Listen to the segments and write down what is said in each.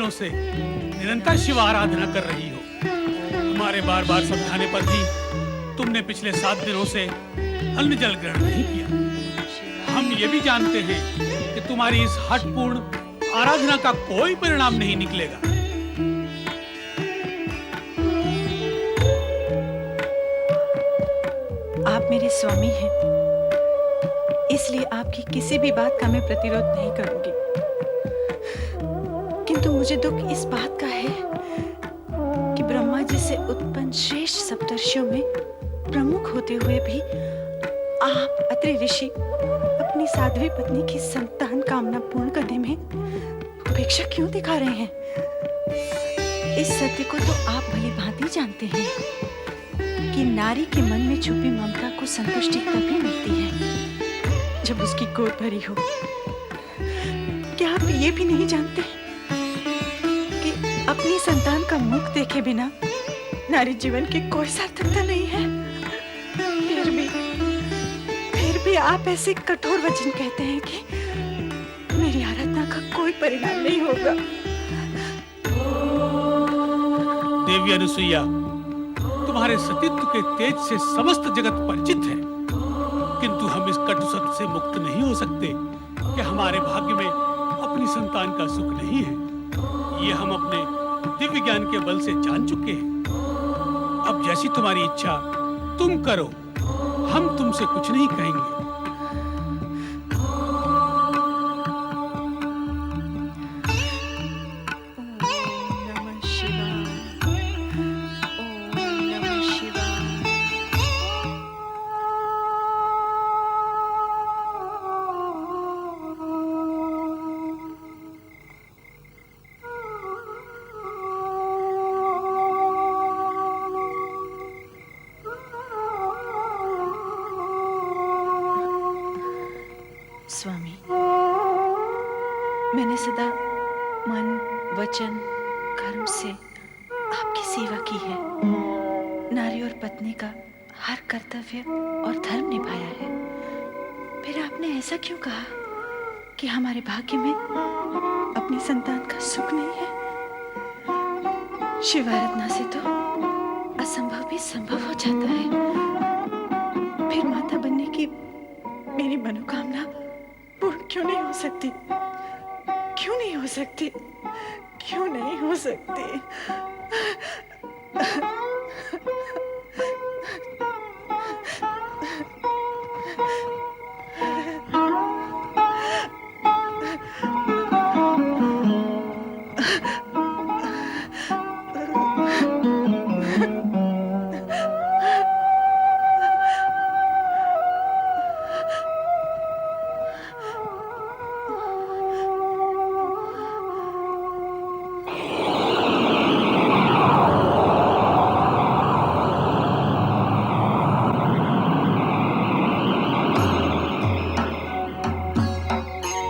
दिनों से निरंतर शिव आराधना कर रही हो। तुम्हारे बार बार समझाने पर भी तुमने पिछले 7 दिनों से अन्न जल ग्रहण नहीं किया। हम ये भी जानते हैं कि तुम्हारी इस हठपूर्ण आराधना का कोई परिणाम नहीं निकलेगा। आप मेरे स्वामी हैं, इसलिए आपकी किसी भी बात का मैं प्रतिरोध नहीं करूंगी। किंतु मुझे दुख इस बात का है कि ब्रह्मा जी से उत्पन्न श्रेष्ठ सप्तर्षियों में प्रमुख होते हुए भी आप अत्रि ऋषि अपनी साध्वी पत्नी की संतान कामना पूर्ण करने में उपेक्षा क्यों दिखा रहे हैं? इस सत्य को तो आप भली भांति जानते हैं कि नारी के मन में छुपी ममता को संतुष्टि तभी मिलती है जब उसकी गोद भरी हो। क्या आप ये भी नहीं जानते कि अपनी संतान का मुख देखे बिना नारी जीवन की कोई सार्थकता नहीं है? फिर भी आप ऐसे कठोर वचन कहते हैं कि मेरी आराधना का कोई परिणाम नहीं होगा। देवी अनुसुईया, तुम्हारे सतीत्व के तेज से समस्त जगत परिचित है, किंतु हम इस कटु सत्य से मुक्त नहीं हो सकते कि हमारे भाग्य में अपनी संतान का सुख नहीं है। ये हम अपने दिव्य ज्ञान के बल से जान चुके हैं। अब जैसी तुम्हारी इच्छा तुम करो, हम तुमसे कुछ नहीं कहेंगे। स्वामी, मैंने सदा मन, वचन, कर्म से आपकी सेवा की है। नारी और पत्नी का हर कर्तव्य और धर्म निभाया है। फिर आपने ऐसा क्यों कहा कि हमारे भाग्य में अपनी संतान का सुख नहीं है? शिव आराधना से तो असंभव भी संभव हो जाता है। फिर माता बनने की मेरी मनोकामना पूर्ण क्यों नहीं हो सकती? क्यों नहीं हो सकती? क्यों नहीं हो सकती?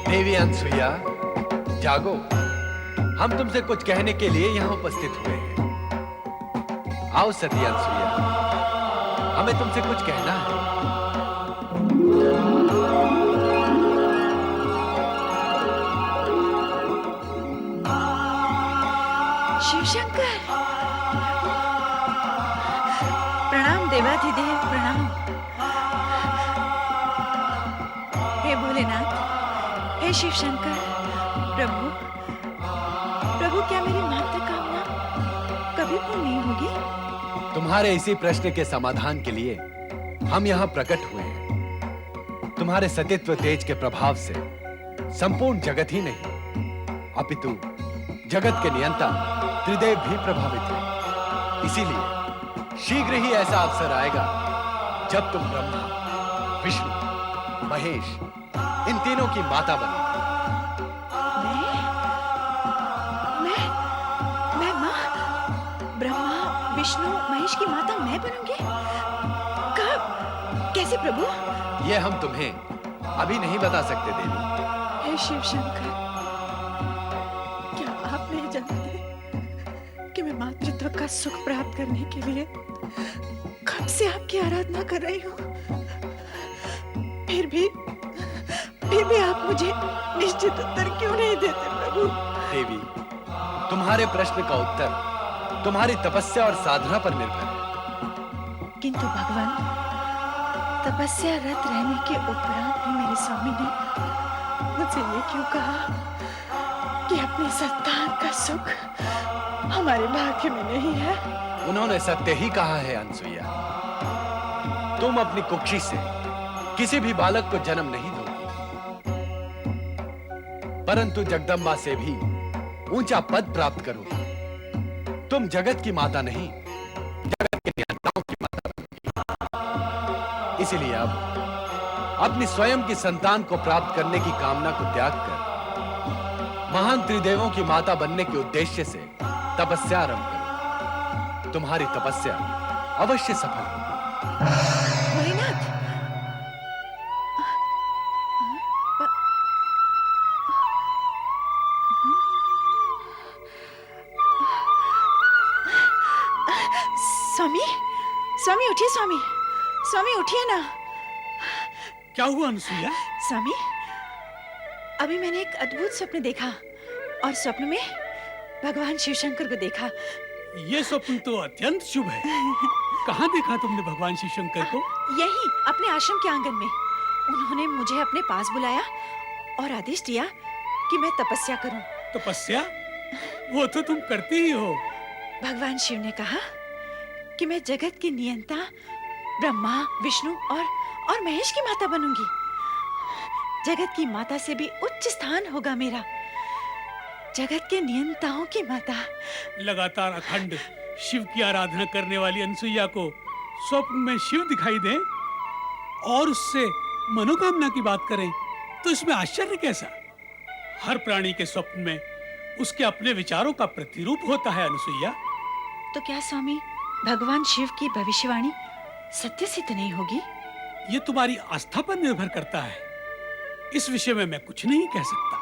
देवी अनुसुईया, जागो। हम तुमसे कुछ कहने के लिए यहाँ उपस्थित हुए हैं। आओ सती अनुसुईया, हमें तुमसे कुछ कहना है। शिवशंकर, प्रणाम देवाधिदेव, प्रणाम। हे भोलेनाथ, हे शिवशंकर, प्रभु क्या मेरी मात्र कामना कभी पूर्ण नहीं होगी? तुम्हारे इसी प्रश्न के समाधान के लिए हम यहाँ प्रकट हुए हैं। तुम्हारे सतीत्व तेज के प्रभाव से संपूर्ण जगत ही नहीं, अपितु जगत के नियंता त्रिदेव भी प्रभावित हैं। इसीलिए शीघ्र ही ऐसा अवसर आएगा जब तुम ब्रह्मा, विष्णु, महेश इन तीनों की माता बनो। मैं माँ, ब्रह्मा, विष्णु, महेश की माता मैं बनूंगी? कब? कैसे प्रभु? ये हम तुम्हें अभी नहीं बता सकते देवी। हे शिव शंकर, क्या आप नहीं जानते कि मैं मातृत्व का सुख प्राप्त करने के लिए कब से आपकी आराधना कर रही हूँ? फिर भी आप मुझे निश्चित उत्तर क्यों नहीं देते प्रभु? देवी, तुम्हारे प्रश्न का उत्तर तुम्हारी तपस्या और साधना पर निर्भर है। किंतु भगवान, तपस्या रत रहने के उपरांत भी मेरे स्वामी ने मुझसे ये क्यों कहा कि अपने संतान का सुख हमारे भाग्य में नहीं है? उन्होंने सत्य ही कहा है अनसुईया। तुम अपनी कुक्षी से किसी भी बालक को जन्म नहीं दोगी, परंतु जगदम्बा से भी ऊंचा पद प्राप्त करोगी। तुम जगत की माता नहीं, जगत के नियंताओं की माता बनोगी। इसलिए अब अपनी स्वयं की संतान को प्राप्त करने की कामना को त्याग कर महान त्रिदेवों की माता बनने के उद्देश्य से तपस्या आरंभ करो। तुम्हारी तपस्या अवश्य सफल होगी। भोलेनाथ, स्वामी, स्वामी उठिए, स्वामी, स्वामी उठिए ना। क्या हुआ अनसुईया? स्वामी, अभी मैंने एक अद्भुत स्वप्न देखा और स्वप्न में भगवान शिवशंकर को देखा। ये स्वप्न तो अत्यंत शुभ है। कहाँ देखा तुमने भगवान शिव शंकर को? यही अपने आश्रम के आंगन में। उन्होंने मुझे अपने पास बुलाया और आदेश दिया कि मैं तपस्या करूं। तपस्या? वो तो तुम करती ही हो। भगवान शिव ने कहा कि मैं जगत की नियंता ब्रह्मा, विष्णु और महेश की माता बनूंगी। जगत की माता से भी उच्च स्थान होगा मेरा, जगत के नियंताओं की माता। लगातार अखंड शिव की आराधना करने वाली अनसुईया को स्वप्न में शिव दिखाई दे और उससे मनोकामना की बात करें तो इसमें आश्चर्य कैसा? हर प्राणी के स्वप्न में उसके अपने विचारों का प्रतिरूप होता है अनसुईया। तो क्या स्वामी, भगवान शिव की भविष्यवाणी सत्य सिद्ध नहीं होगी? ये तुम्हारी आस्था पर निर्भर करता है। इस विषय में मैं कुछ नहीं कह सकता।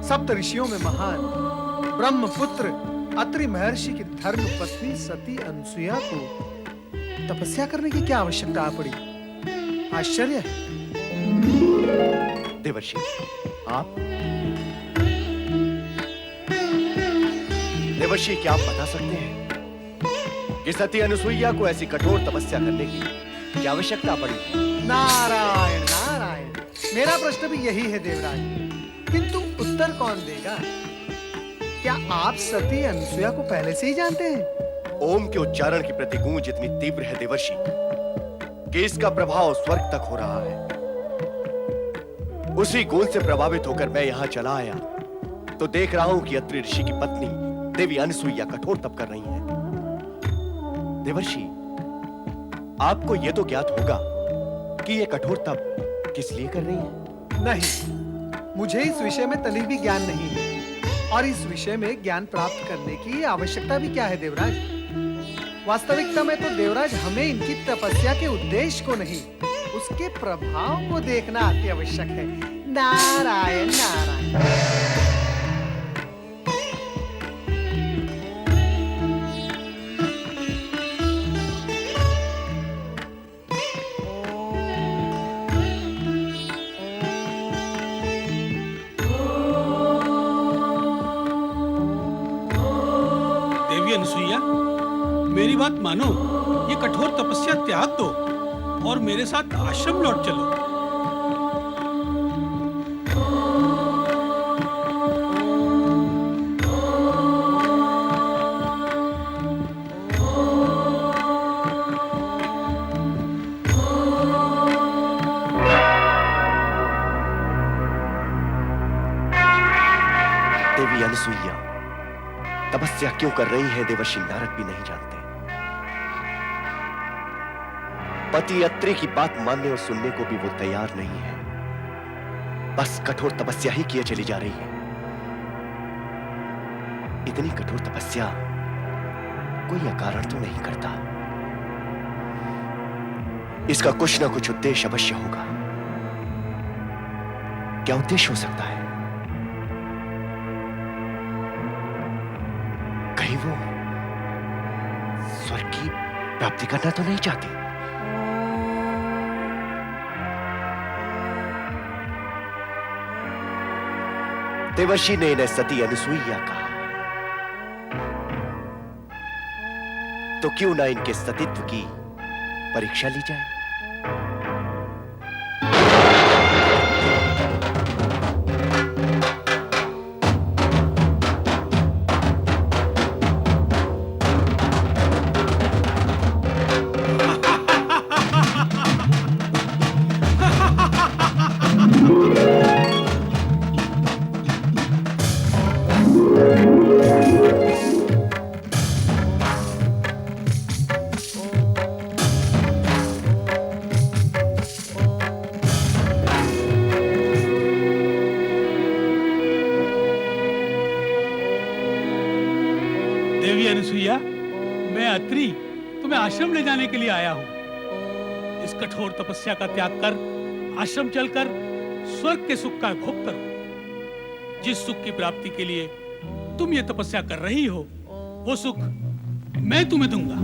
सप्त ऋषियों में महान ब्रह्मपुत्र अत्रि महर्षि की धर्म पत्नी सती अनसुया को तपस्या करने की क्या आवश्यकता आ पड़ी? आश्चर्य है। देवर्षि, आप देवर्षि, क्या आप बता सकते हैं कि सती अनुसुईया को ऐसी कठोर तपस्या करने की क्या आवश्यकता पड़ी? नारायण नारायण, मेरा प्रश्न भी यही है देवराज, किंतु उत्तर कौन देगा? क्या आप सती अनुसुया को पहले से ही जानते हैं? ओम के उच्चारण की प्रतिगूंज इतनी तीव्र है देवर्षि कि इसका प्रभाव स्वर्ग तक हो रहा है। उसी गूंज से प्रभावित होकर मैं यहां चला आया तो देख रहा हूं कि अत्रि ऋषि की पत्नी देवी अनुसुईया कठोर तप कर रही है। देवर्षि, आपको यह तो ज्ञात होगा कि यह कठोर तप किस लिए कर रही है? नहीं, मुझे इस विषय में तनी भी ज्ञान नहीं है, और इस विषय में ज्ञान प्राप्त करने की आवश्यकता भी क्या है देवराज? वास्तविकता में तो देवराज हमें इनकी तपस्या के उद्देश्य को नहीं, उसके प्रभाव को देखना अति आवश्यक है। नारायण नारायण। देवी अनुसुईया, मेरी बात मानो, ये कठोर तपस्या त्याग दो और मेरे साथ आश्रम लौट चलो। देवी अनुसुईया तपस्या क्यों कर रही है देवर्षि नारद भी नहीं जानते। पति अत्रि की बात मानने और सुनने को भी वो तैयार नहीं है, बस कठोर तपस्या ही किए चली जा रही है। इतनी कठोर तपस्या कोई अकारण तो नहीं करता, इसका कुछ ना कुछ उद्देश्य अवश्य होगा। क्या उद्देश्य हो सकता है? कहीं वो स्वर्ग की प्राप्ति करना तो नहीं चाहती? देवर्षि ने इन्हें सती अनुसुईया कहा, तो क्यों ना इनके सतीत्व की परीक्षा ली जाए। देवी अनुसुईया, मैं अत्रि तुम्हें आश्रम ले जाने के लिए आया हूँ। इस कठोर तपस्या का त्याग कर आश्रम चलकर स्वर्ग के सुख का भोग करो। जिस सुख की प्राप्ति के लिए तुम ये तपस्या कर रही हो, वो सुख मैं तुम्हें दूंगा।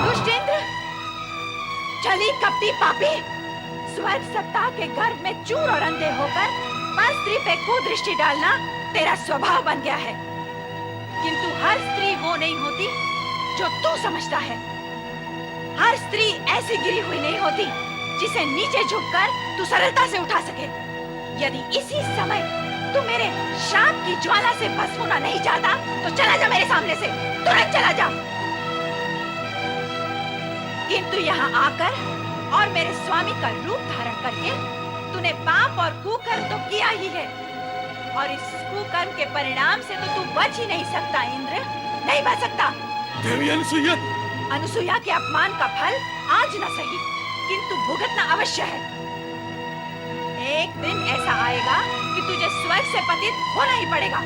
दुष्टेंद्र, चली कपटी पापी, स्वर्ग सत्ता के गर्भ में चूर और अंधे होकर पर स्त्री पे कुदृष्टि डालना तेरा स्वभाव बन गया है। किंतु हर स्त्री वो नहीं होती जो तू समझता है। हर स्त्री ऐसी गिरी हुई नहीं होती जिसे नीचे झुककर तू सरलता से उठा सके। यदि इसी समय तू मेरे शाप की ज्वाला से भस्म होना नहीं चाहता तो चला जा मेरे सामने से, तुरंत चला जा। किंतु यहाँ आकर और मेरे स्वामी का रूप धारण करके तूने पाप और कुकर्म तो किया ही है, और इस कुकर्म के परिणाम से तो तू बच ही नहीं सकता इंद्र, नहीं बच सकता। देवी अनुसुईया, अनुसुईया के अपमान का फल आज न सही किंतु भुगतना अवश्य है। एक दिन ऐसा आएगा कि तुझे स्वर्ग से पतित होना ही पड़ेगा।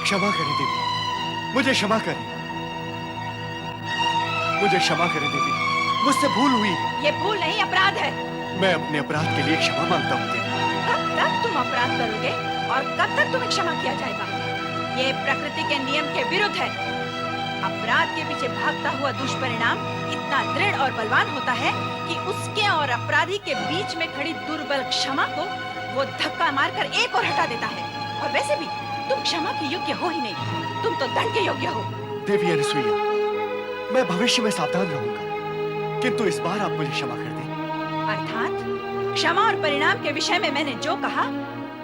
क्षमा करें देवी, मुझे क्षमा करें। मुझे क्षमा करें देवी, मुझसे भूल हुई। ये भूल नहीं, अपराध है। मैं अपने अपराध के लिए क्षमा मांगता हूँ देवी। कब तक तुम अपराध करोगे और कब तक तुम्हें क्षमा किया जाएगा? ये प्रकृति के नियम के विरुद्ध है। अपराध के पीछे भागता हुआ दुष्परिणाम इतना दृढ़ और बलवान होता है कि उसके और अपराधी के बीच में खड़ी दुर्बल क्षमा को वो धक्का मारकर एक और हटा देता है। और वैसे भी तुम क्षमा के योग्य हो ही नहीं, तुम तो दंड के योग्य हो। देवी अनुसुईया, मैं भविष्य में सावधान रहूंगा, किंतु इस बार आप मुझे क्षमा कर दें। अर्थात क्षमा और परिणाम के विषय में मैंने जो कहा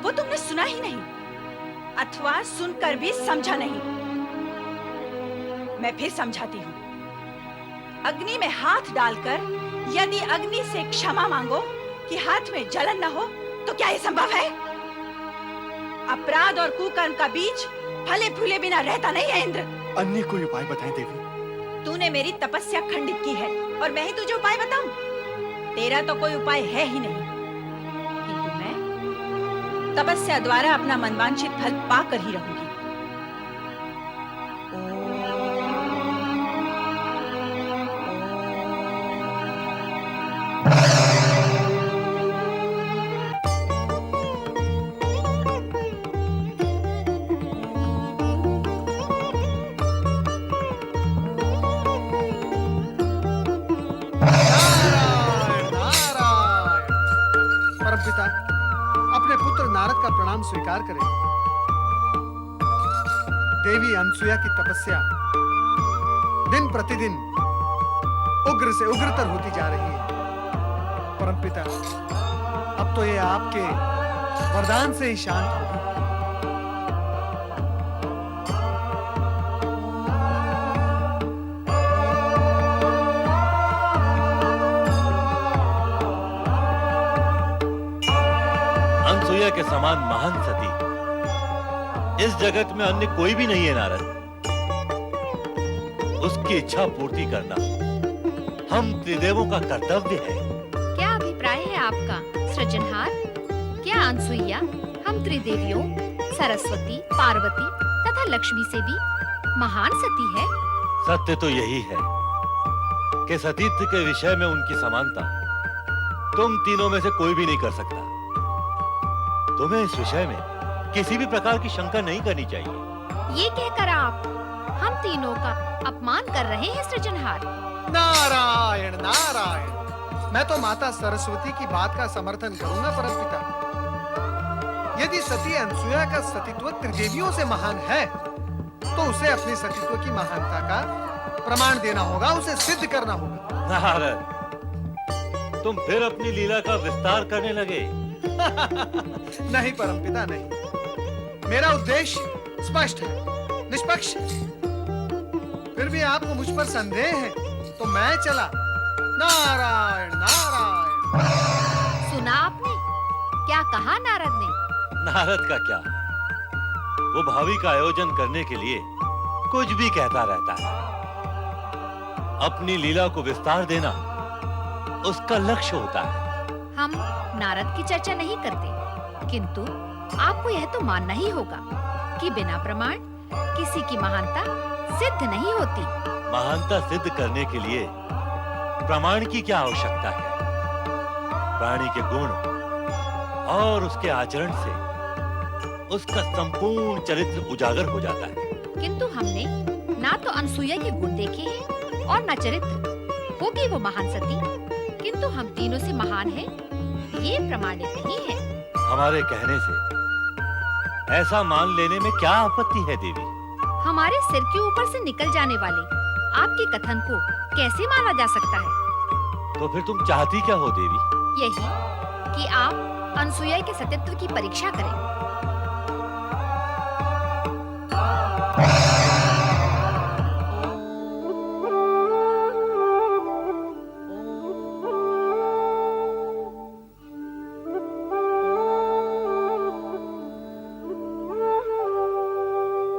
वो तुमने सुना ही नहीं, अथवा सुनकर भी समझा नहीं। मैं फिर समझाती हूँ। अग्नि में हाथ डालकर यदि अग्नि से क्षमा मांगो कि हाथ में जलन न हो, तो क्या ये संभव है? अपराध और कुकर्म का बीज फले फूले बिना रहता नहीं है इंद्र। अन्य कोई उपाय बताएं देवी। तूने मेरी तपस्या खंडित की है और मैं ही तुझे उपाय बताऊं? तेरा तो कोई उपाय है ही नहीं, किंतु मैं तपस्या द्वारा अपना मनवांछित फल पाकर ही रहूंगी। परमपिता, अपने पुत्र नारद का प्रणाम स्वीकार करें। देवी अनसुया की तपस्या दिन प्रतिदिन उग्र से उग्रतर होती जा रही है। परमपिता, अब तो ये आपके वरदान से ही शांत होगी। अनसुईया के समान महान सती इस जगत में अन्य कोई भी नहीं है नारद। उसकी इच्छा पूर्ति करना हम त्रिदेवों का कर्तव्य है। क्या अभिप्राय है आपका सृजनहार? क्या अनसुईया हम त्रिदेवियों सरस्वती, पार्वती तथा लक्ष्मी से भी महान सती है? सत्य तो यही है कि सतीत्व के विषय में उनकी समानता तुम तीनों में से कोई भी नहीं कर सकता। तुम्हें इस विषय में किसी भी प्रकार की शंका नहीं करनी चाहिए। ये कहकर आप हम तीनों का अपमान कर रहे हैं सृजनहार। नारायण नारायण, मैं तो माता सरस्वती की बात का समर्थन करूंगा परमपिता। यदि सती अनसुया का सतीत्व त्रिदेवियों से महान है, तो उसे अपने सतीत्व की महानता का प्रमाण देना होगा, उसे सिद्ध करना होगा। नारद, तुम फिर अपनी लीला का विस्तार करने लगे। नहीं परमपिता, नहीं। मेरा उद्देश्य स्पष्ट है, निष्पक्ष है। फिर भी आपको मुझ पर संदेह है, तो मैं चला। नारायण नारायण। सुना आपने क्या कहा नारद ने? नारद का क्या, वो भावी का आयोजन करने के लिए कुछ भी कहता रहता है। अपनी लीला को विस्तार देना उसका लक्ष्य होता है। हम नारद की चर्चा नहीं करते, किंतु आपको यह तो मानना ही होगा कि बिना प्रमाण किसी की महानता सिद्ध नहीं होती। महानता सिद्ध करने के लिए प्रमाण की क्या आवश्यकता है? प्राणी के गुण और उसके आचरण से उसका संपूर्ण चरित्र उजागर हो जाता है। किंतु हमने ना तो अनसुईया के गुण देखे हैं और ना चरित्र। होगी वो महान सती, किंतु हम तीनों से महान है, ये प्रमाणित नहीं है। हमारे कहने से ऐसा मान लेने में क्या आपत्ति है देवी? हमारे सिर के ऊपर से निकल जाने वाले आपके कथन को कैसे माना जा सकता है? तो फिर तुम चाहती क्या हो देवी? यही कि आप अनसुईया के सतीत्व की परीक्षा करें।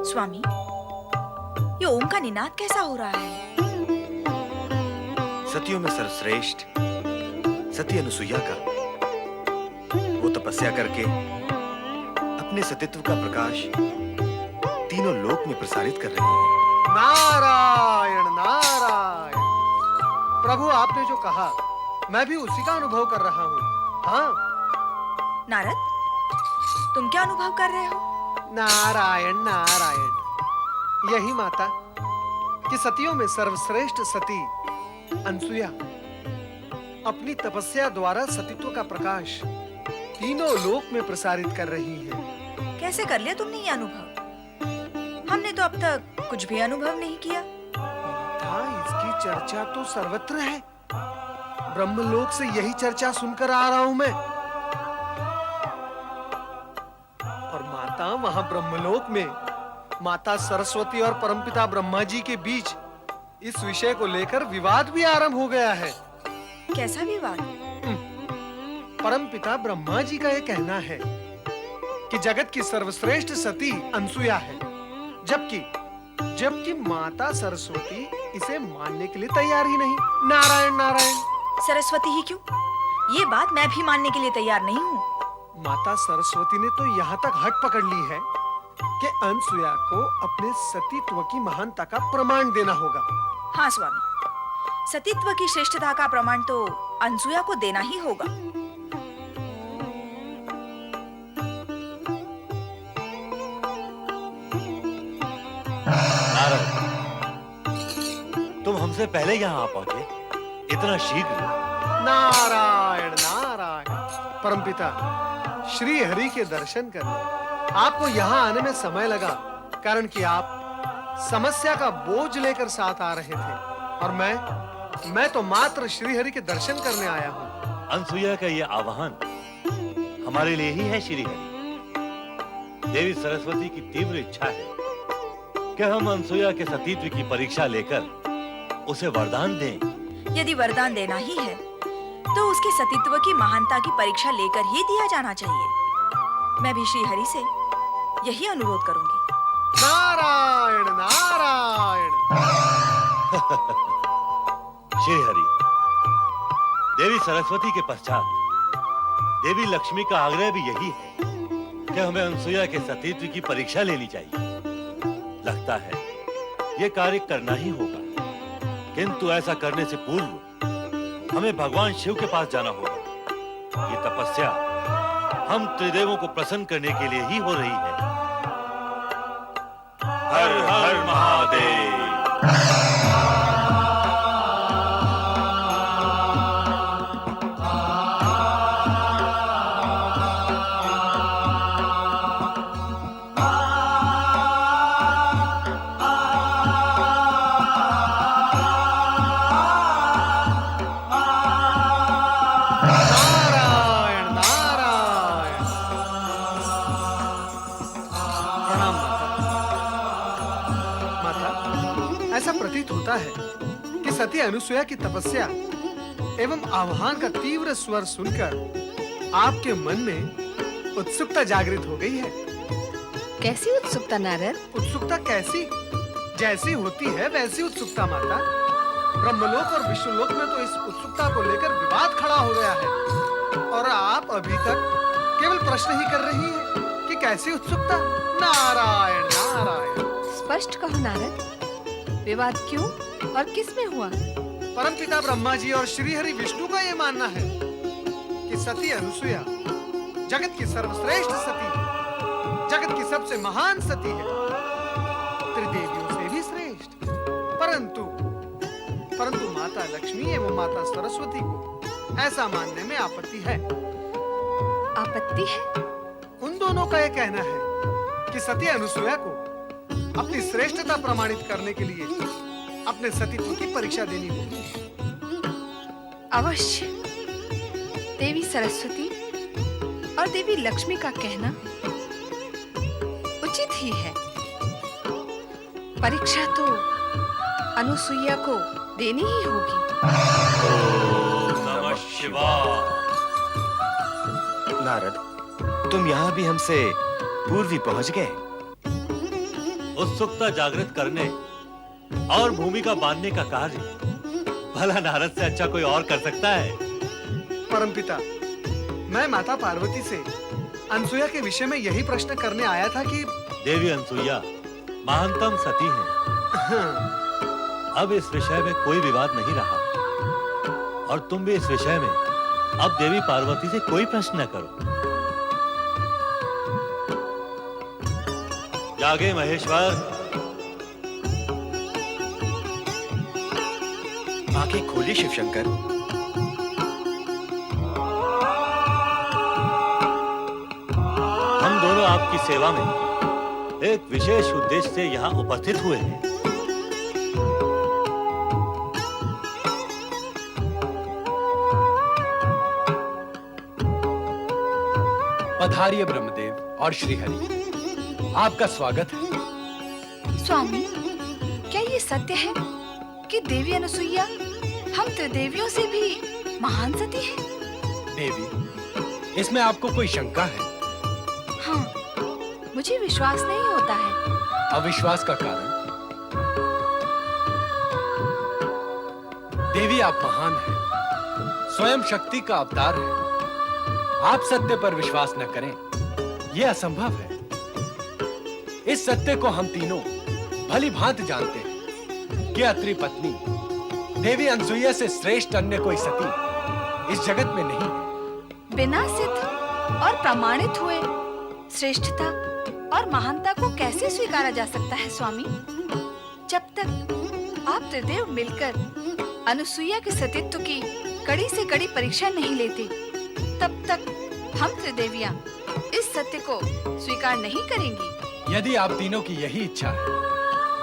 स्वामी, ये ओम का निनाद कैसा हो रहा है? सतियों में सर्वश्रेष्ठ सती अनुसुईया का, वो तपस्या करके अपने सतीत्व का प्रकाश तीनों लोक में प्रसारित कर रही है। नारायण नारायण। प्रभु आपने जो कहा मैं भी उसी का अनुभव कर रहा हूँ। हाँ, नारद, तुम क्या अनुभव कर रहे हो? नारायण नारायण, यही माता कि सतियों में सर्वश्रेष्ठ सती अनसुया अपनी तपस्या द्वारा सतीत्व का प्रकाश तीनों लोक में प्रसारित कर रही है। कैसे कर लिया तुमने ये अनुभव? हमने तो अब तक कुछ भी अनुभव नहीं किया। हाँ, इसकी चर्चा तो सर्वत्र है। ब्रह्मलोक से यही चर्चा सुनकर आ रहा हूं मैं। और माता, वहां ब्रह्मलोक में माता सरस्वती और परमपिता ब्रह्मा जी के बीच इस विषय को लेकर विवाद भी आरंभ हो गया है। कैसा विवाद? परमपिता ब्रह्मा जी का यह कहना है कि जगत की सर्वश्रेष्ठ सती अनसुया है, जबकि माता सरस्वती इसे मानने के लिए तैयार ही नहीं। नारायण नारायण। सरस्वती ही क्यों? ये बात मैं भी मानने के लिए तैयार नहीं हूँ। माता सरस्वती ने तो यहाँ तक हट पकड़ ली है कि अनसुया को अपने सतीत्व की महानता का प्रमाण देना होगा। हाँ स्वामी, सतीत्व की श्रेष्ठता का प्रमाण तो अनसुया को देना ही होगा। नारद, तुम हमसे पहले यहाँ आ पहुंचे, इतना शीघ्र? नारायण नारायण। परमपिता, श्री हरि के दर्शन करने आपको यहाँ आने में समय लगा, कारण कि आप समस्या का बोझ लेकर साथ आ रहे थे, और मैं तो मात्र श्री हरि के दर्शन करने आया हूँ। अनसुया का ये आह्वान हमारे लिए ही है श्री हरि। देवी सरस्वती की तीव्र इच्छा है कि हम अनसुया के सतीत्व की परीक्षा लेकर उसे वरदान दें। यदि वरदान देना ही है तो उसके सतीत्व की महानता की परीक्षा लेकर ही दिया जाना चाहिए। मैं भी श्री हरि से यही अनुरोध करूंगी। नारायण नारायण। श्री हरि, देवी सरस्वती के पश्चात देवी लक्ष्मी का आग्रह भी यही है कि हमें अनसुया के सतीत्व की परीक्षा लेनी चाहिए। लगता है ये कार्य करना ही होगा, किंतु ऐसा करने से पूर्व हमें भगवान शिव के पास जाना होगा। ये तपस्या हम त्रिदेवों को प्रसन्न करने के लिए ही हो रही है। हर हर महादेव। ऐसा प्रतीत होता है कि सती अनुसुया की तपस्या एवं आह्वान का तीव्र स्वर सुनकर आपके मन में उत्सुकता जागृत हो गई है। कैसी उत्सुकता नारद? उत्सुकता कैसी? जैसी होती है वैसी उत्सुकता माता। ब्रह्मलोक और विष्णुलोक में तो इस उत्सुकता को लेकर विवाद खड़ा हो गया है, और आप अभी तक केवल प्रश्न ही कर रही हैं कि कैसी उत्सुकता। नारायण नारायण। स्पष्ट कहो नारद, विवाद क्यों और किस में हुआ? परमपिता ब्रह्मा जी और श्री हरि विष्णु का यह मानना है कि सती अनुसुया जगत की सर्वश्रेष्ठ सती, जगत की सबसे महान सती है, त्रिदेवियों से भी श्रेष्ठ। परंतु माता लक्ष्मी एवं माता सरस्वती को ऐसा मानने में आपत्ति है। आपत्ति है? उन दोनों का यह कहना है कि सती अनुसुया को अपनी श्रेष्ठता प्रमाणित करने के लिए अपने सतीत्व की परीक्षा देनी होगी। अवश्य। देवी सरस्वती और देवी लक्ष्मी का कहना उचित ही है। परीक्षा तो अनुसुईया को देनी ही होगी। ओम नमः शिवाय। नारद, तुम यहाँ भी हमसे पूर्व ही पहुँच गए। उत्सुकता जागृत करने और भूमिका बांधने का कार्य भला नारद से अच्छा कोई और कर सकता है? परमपिता, मैं माता पार्वती से अनसुया के विषय में यही प्रश्न करने आया था कि देवी अनसुईया महानतम सती हैं। अब इस विषय में कोई विवाद नहीं रहा। और तुम भी इस विषय में अब देवी पार्वती से कोई प्रश्न न करो। जागे महेश्वर। आंखें खोलिए शिवशंकर। हम दोनों आपकी सेवा में एक विशेष उद्देश्य से यहाँ उपस्थित हुए हैं। पधारिए ब्रह्मदेव और श्रीहरि, आपका स्वागत है। स्वामी, क्या ये सत्य है कि देवी अनुसुईया हम त्रिदेवियों से भी महान सती है? देवी, इसमें आपको कोई शंका है? हाँ, मुझे विश्वास नहीं होता है। अविश्वास का कारण? देवी, आप महान हैं, स्वयं शक्ति का अवतार है। आप सत्य पर विश्वास न करें, यह असंभव है। इस सत्य को हम तीनों भली भांति जानते हैं कि अत्रि पत्नी देवी अनसुईया से श्रेष्ठ अन्य कोई सती इस जगत में नहीं है। बिना सिद्ध और प्रमाणित हुए श्रेष्ठता और महानता को कैसे स्वीकारा जा सकता है स्वामी? जब तक आप त्रिदेव मिलकर अनुसुईया के सतीत्व की कड़ी से कड़ी परीक्षा नहीं लेते, तब तक हम त्रिदेवियां इस सत्य को स्वीकार नहीं करेंगी। यदि आप तीनों की यही इच्छा है,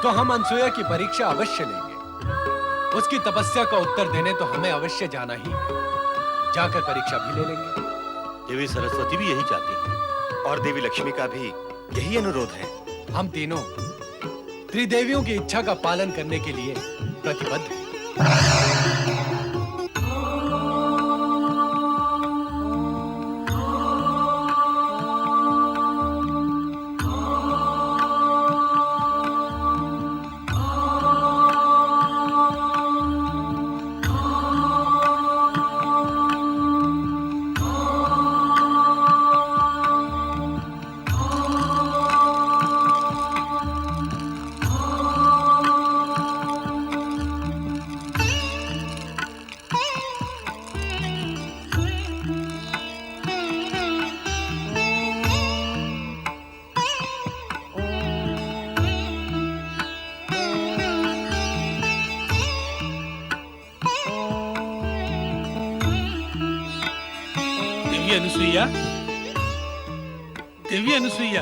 तो हम अनसुईया की परीक्षा अवश्य लेंगे। उसकी तपस्या का उत्तर देने तो हमें अवश्य जाना ही है। जाकर परीक्षा भी ले लेंगे। देवी सरस्वती भी यही चाहती है और देवी लक्ष्मी का भी यही अनुरोध है। हम तीनों त्रिदेवियों की इच्छा का पालन करने के लिए प्रतिबद्ध हैं। देवी अनुसुईया,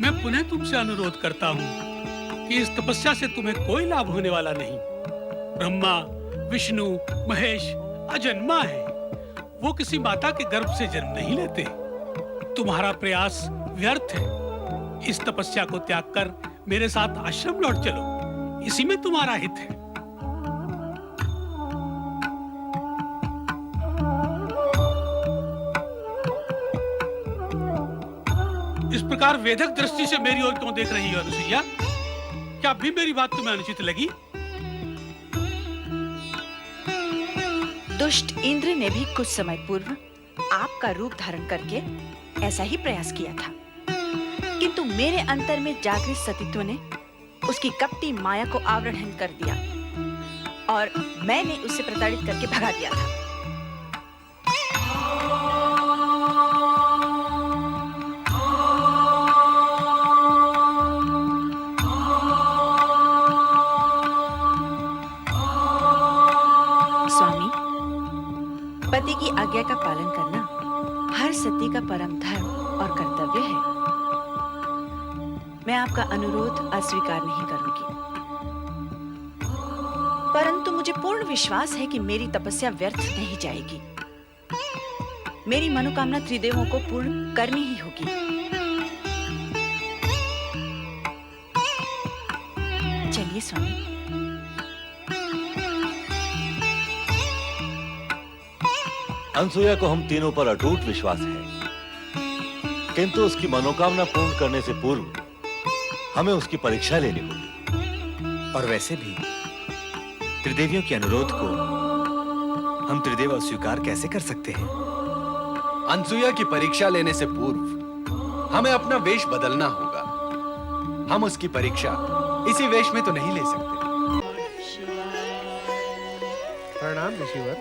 मैं पुनः तुमसे अनुरोध करता हूँ कि इस तपस्या से तुम्हें कोई लाभ होने वाला नहीं। ब्रह्मा, विष्णु, महेश अजन्मा है। वो किसी माता के गर्भ से जन्म नहीं लेते। तुम्हारा प्रयास व्यर्थ है। इस तपस्या को त्याग कर मेरे साथ आश्रम लौट चलो, इसी में तुम्हारा हित है। इस प्रकार वेधक दृष्टि से मेरी ओर क्यों देख रही हो अनुसुईया? क्या अभी मेरी बात तुम्हें अनुचित लगी? दुष्ट इंद्र ने भी कुछ समय पूर्व आपका रूप धारण करके ऐसा ही प्रयास किया था, किंतु मेरे अंतर में जागृत सतीत्व ने उसकी कपटी माया को आवरण कर दिया और मैंने उसे प्रताड़ित करके भगा दिया था। पति की आज्ञा का पालन करना हर सती का परम धर्म और कर्तव्य है। मैं आपका अनुरोध अस्वीकार नहीं करूंगी, परंतु मुझे पूर्ण विश्वास है कि मेरी तपस्या व्यर्थ नहीं जाएगी। मेरी मनोकामना त्रिदेवों को पूर्ण करनी ही होगी। चलिए स्वामी। अनसुईया को हम तीनों पर अटूट विश्वास है, किंतु उसकी मनोकामना पूर्ण करने से पूर्व हमें उसकी परीक्षा लेनी होगी। और वैसे भी त्रिदेवियों के अनुरोध को हम त्रिदेव अस्वीकार कैसे कर सकते हैं? अनसुईया की परीक्षा लेने से पूर्व हमें अपना वेश बदलना होगा। हम उसकी परीक्षा इसी वेश में तो नहीं ले सकते। प्रणाम ऋषिवर।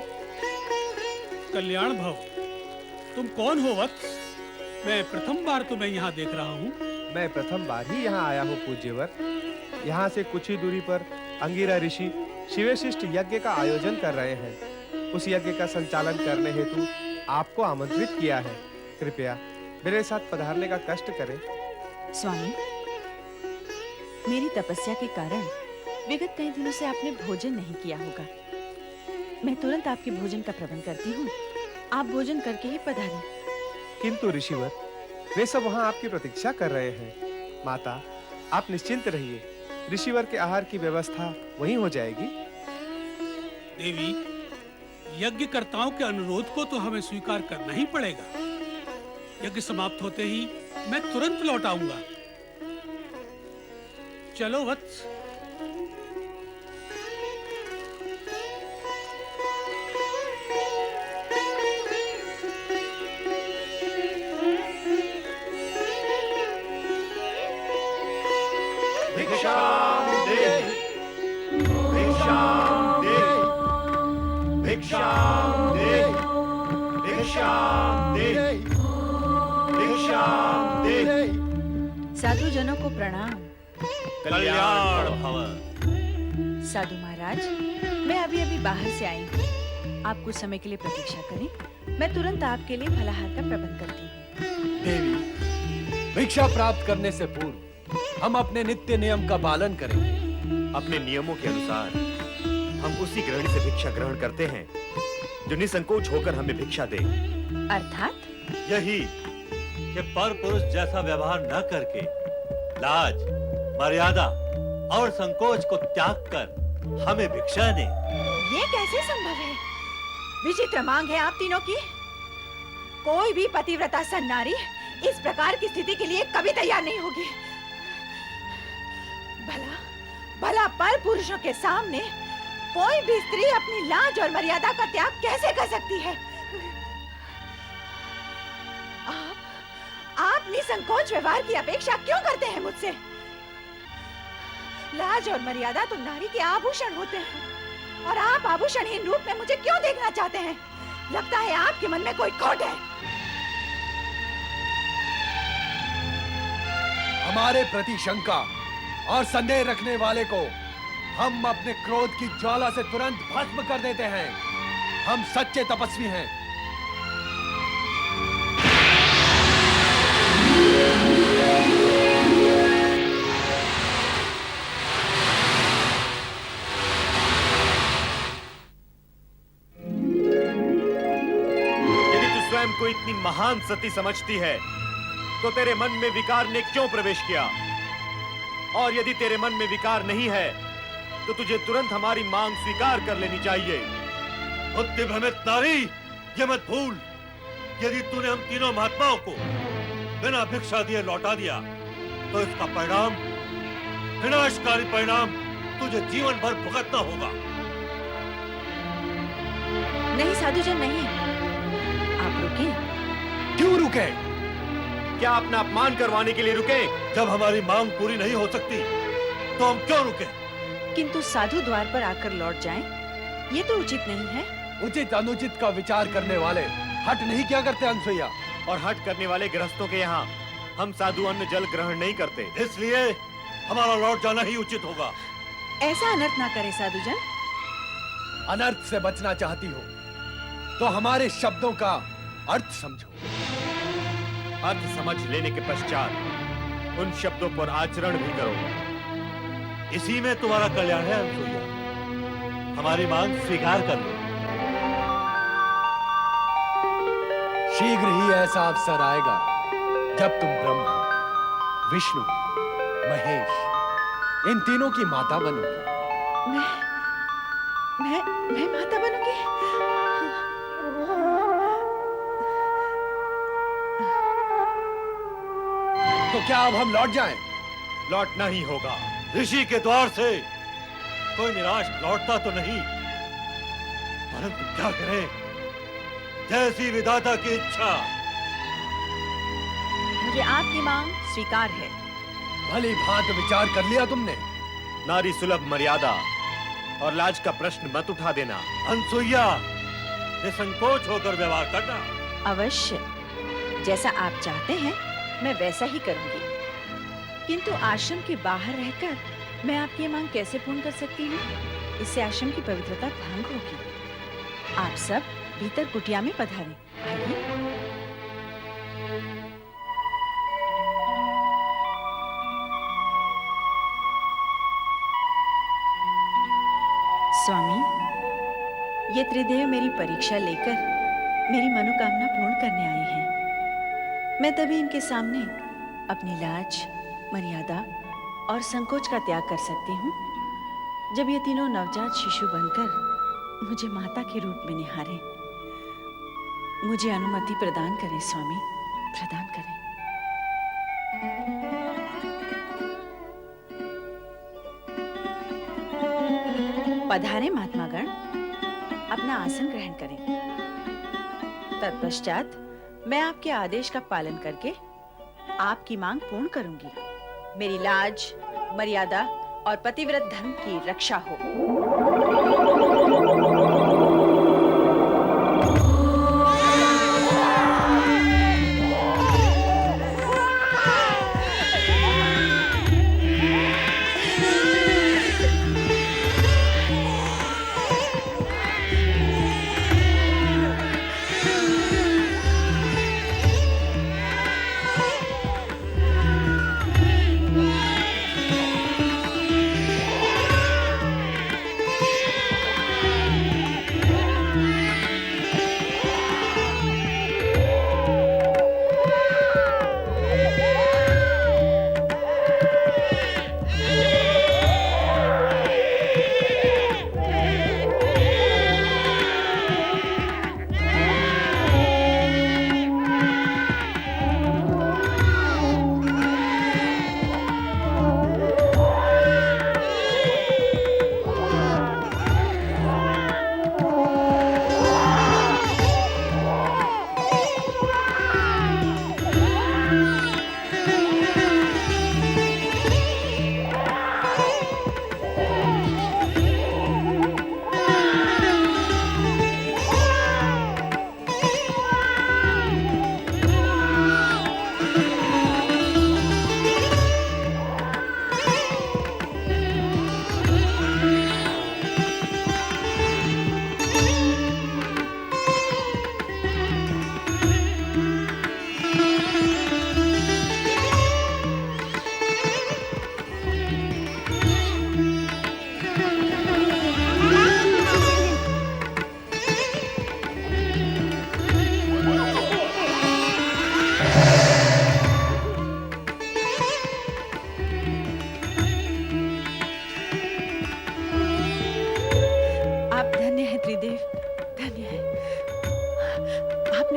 कल्याण भव। तुम कौन हो वत्स? मैं प्रथम बार तुम्हें यहाँ देख रहा हूँ। मैं प्रथम बार ही यहाँ आया हूँ पूज्यवर। यहाँ से कुछ ही दूरी पर अंगिरा ऋषि शिवशिष्ट यज्ञ का आयोजन कर रहे हैं। उस यज्ञ का संचालन करने हेतु आपको आमंत्रित किया है। कृपया मेरे साथ पधारने का कष्ट करें। स्वामी, मेरी तपस्या के कारण विगत कई दिनों से आपने भोजन नहीं किया होगा। मैं तुरंत आपके भोजन का प्रबंध करती हूँ। आप भोजन करके ही पधारें। किंतु ऋषिवर, वे सब वहाँ आपकी प्रतीक्षा कर रहे हैं। माता, आप निश्चिंत रहिए। ऋषिवर के आहार की व्यवस्था वहीं हो जाएगी। देवी, यज्ञकर्ताओं के अनुरोध को तो हमें स्वीकार करना ही पड़ेगा। यज्ञ समाप्त होते ही मैं तुरंत लौट आऊंगा। चलो वत्स। साधु जनों को प्रणाम। कल्याण भव। साधु महाराज, मैं अभी अभी बाहर से आई हूँ। आप कुछ समय के लिए प्रतीक्षा करें। मैं तुरंत आपके लिए फलाहार का प्रबंध करती हूँ। देवी, भिक्षा प्राप्त करने से पूर्व हम अपने नित्य नियम का पालन करेंगे। अपने नियमों के अनुसार हम उसी गृहिणी से भिक्षा ग्रहण करते हैं जो निसंकोच होकर हमें भिक्षा दे। अर्थात यही कि पर पुरुष जैसा व्यवहार न करके लाज, मर्यादा और संकोच को त्याग कर हमें भिक्षा दे। ये कैसे संभव है? विचित्र मांग है आप तीनों की। कोई भी पतिव्रता सन्नारी इस प्रकार की स्थिति के लिए कभी तैयार नहीं होगी। भला भला पर पुरुषों के सामने कोई भी स्त्री अपनी लाज और मर्यादा का त्याग कैसे कर सकती है? आप निसंकोच व्यवहार की अपेक्षा क्यों करते हैं मुझसे? लाज और मर्यादा तो नारी के आभूषण होते हैं, और आप आभूषणहीन रूप में मुझे क्यों देखना चाहते हैं? लगता है आपके मन में कोई खोट है। हमारे प्रति शंका और संदेह रखने वाले को हम अपने क्रोध की ज्वाला से तुरंत भस्म कर देते हैं। हम सच्चे तपस्वी हैं। यदि तू स्वयं को इतनी महान सती समझती है तो तेरे मन में विकार ने क्यों प्रवेश किया? और यदि तेरे मन में विकार नहीं है तो तुझे तुरंत हमारी मांग स्वीकार कर लेनी चाहिए। बुद्धि भ्रमित नारी, ये मत भूल, यदि तूने हम तीनों महात्माओं को बिना भिक्षा दिए लौटा दिया तो इसका परिणाम, विनाशकारी परिणाम तुझे जीवन भर भुगतना होगा। नहीं साधुजन, नहीं। आप रुके। क्यों रुके? क्या अपना अपमान करवाने के लिए रुके? जब हमारी मांग पूरी नहीं हो सकती तो हम क्यों रुके? किंतु साधु द्वार पर आकर लौट जाएं, ये तो उचित नहीं है। उचित अनुचित का विचार करने वाले हट नहीं क्या करते अनसुईया? और हट करने वाले गृहस्थों के यहाँ हम साधु अन्न जल ग्रहण नहीं करते। इसलिए हमारा लौट जाना ही उचित होगा। ऐसा अनर्थ ना करे साधुजन। अनर्थ से बचना चाहती हो तो हमारे शब्दों का अर्थ समझो। अर्थ समझ लेने के पश्चात उन शब्दों पर आचरण भी करो। इसी में तुम्हारा कल्याण है अनसुईया। हमारी मांग स्वीकार कर लो। शीघ्र ही ऐसा अवसर आएगा जब तुम ब्रह्मा, विष्णु, महेश इन तीनों की माता बनोगी। मैं माता बनूंगी? तो क्या अब हम लौट जाएं? लौटना ही होगा। ऋषि के द्वार से कोई निराश लौटता तो नहीं, परंतु क्या करें, जैसी विधाता की इच्छा। मुझे आपकी मांग स्वीकार है। भली भांति विचार कर लिया तुमने? नारी सुलभ मर्यादा और लाज का प्रश्न मत उठा देना। अनसुईया, निसंकोच होकर व्यवहार करना। अवश्य, जैसा आप चाहते हैं मैं वैसा ही करूंगी। किंतु आश्रम के बाहर रहकर मैं आपकी मांग कैसे पूर्ण कर सकती हूँ? इससे आश्रम की पवित्रता भंग होगी। आप सब भीतर कुटिया में पधारें। आइए। स्वामी, ये त्रिदेव मेरी परीक्षा लेकर मेरी मनोकामना पूर्ण करने आए हैं। मैं तभी इनके सामने अपनी लाज, मर्यादा और संकोच का त्याग कर सकती हूँ जब ये तीनों नवजात शिशु बनकर मुझे माता के रूप में निहारें। मुझे अनुमति प्रदान करें स्वामी, प्रदान करें। पधारें महात्मागण, अपना आसन ग्रहण करें। तत्पश्चात मैं आपके आदेश का पालन करके आपकी मांग पूर्ण करूंगी। मेरी लाज, मर्यादा और पतिव्रत धर्म की रक्षा हो।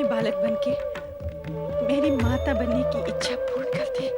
बालक बनके मेरी माता बनने की इच्छा पूर्ण कर दी।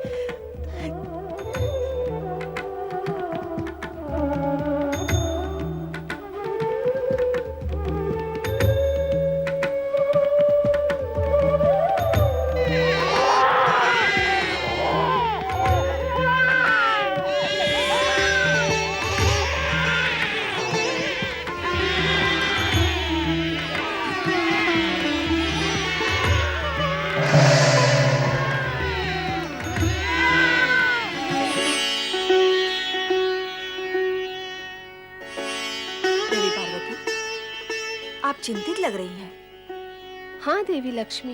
आप चिंतित लग रही हैं। हाँ देवी लक्ष्मी,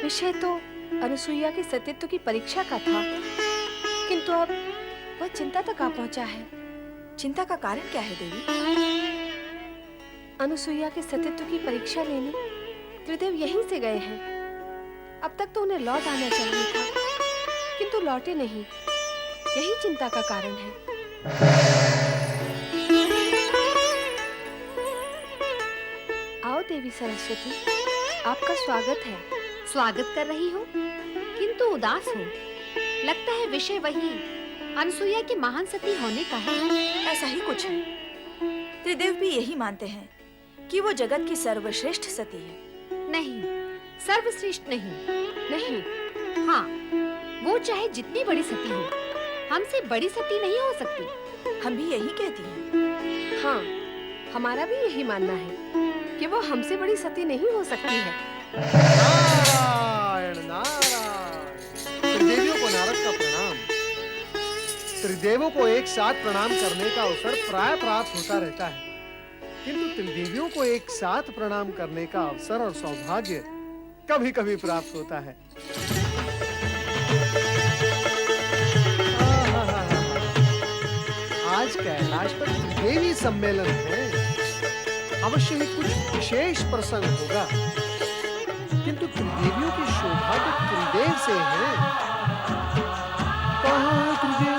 विषय तो अनुसुईया के सतीत्व की परीक्षा का था, किंतु अब वह चिंता तक आ पहुंचा है। चिंता का कारण क्या है देवी? अनुसुईया के सतीत्व की परीक्षा लेने त्रिदेव यहीं से गए हैं। अब तक तो उन्हें लौट आना चाहिए था, किंतु लौटे नहीं। यही चिंता का कारण है। आओ देवी सरस्वती, आपका स्वागत है। स्वागत कर रही हो, किंतु उदास हो। लगता है विषय वही अनुसुईया के महान सती होने का है। ऐसा ही कुछ है। त्रिदेव भी यही मानते हैं कि वो जगत की सर्वश्रेष्ठ सती है। नहीं, सर्वश्रेष्ठ नहीं। हाँ, वो चाहे जितनी बड़ी सती हो, हमसे बड़ी सती नहीं हो सकती। हम भी यही कहती हैं। हाँ, हमारा भी यही मानना है कि वो हमसे बड़ी सती नहीं हो सकती है। नारायण नारायण। त्रिदेवियों को नारद का प्रणाम। त्रिदेवों को एक साथ प्रणाम करने का अवसर प्राय प्राप्त होता रहता है, किंतु त्रिदेवियों को एक साथ प्रणाम करने का अवसर और सौभाग्य कभी-कभी प्राप्त होता है। आज कैलाश पर त्रिदेवी सम्मेलन है। अवश्य ही कुछ विशेष प्रसंग होगा, किंतु त्रिदेवियों की शोभा तो त्रिदेव से है। कहाँ है त्रिदेव?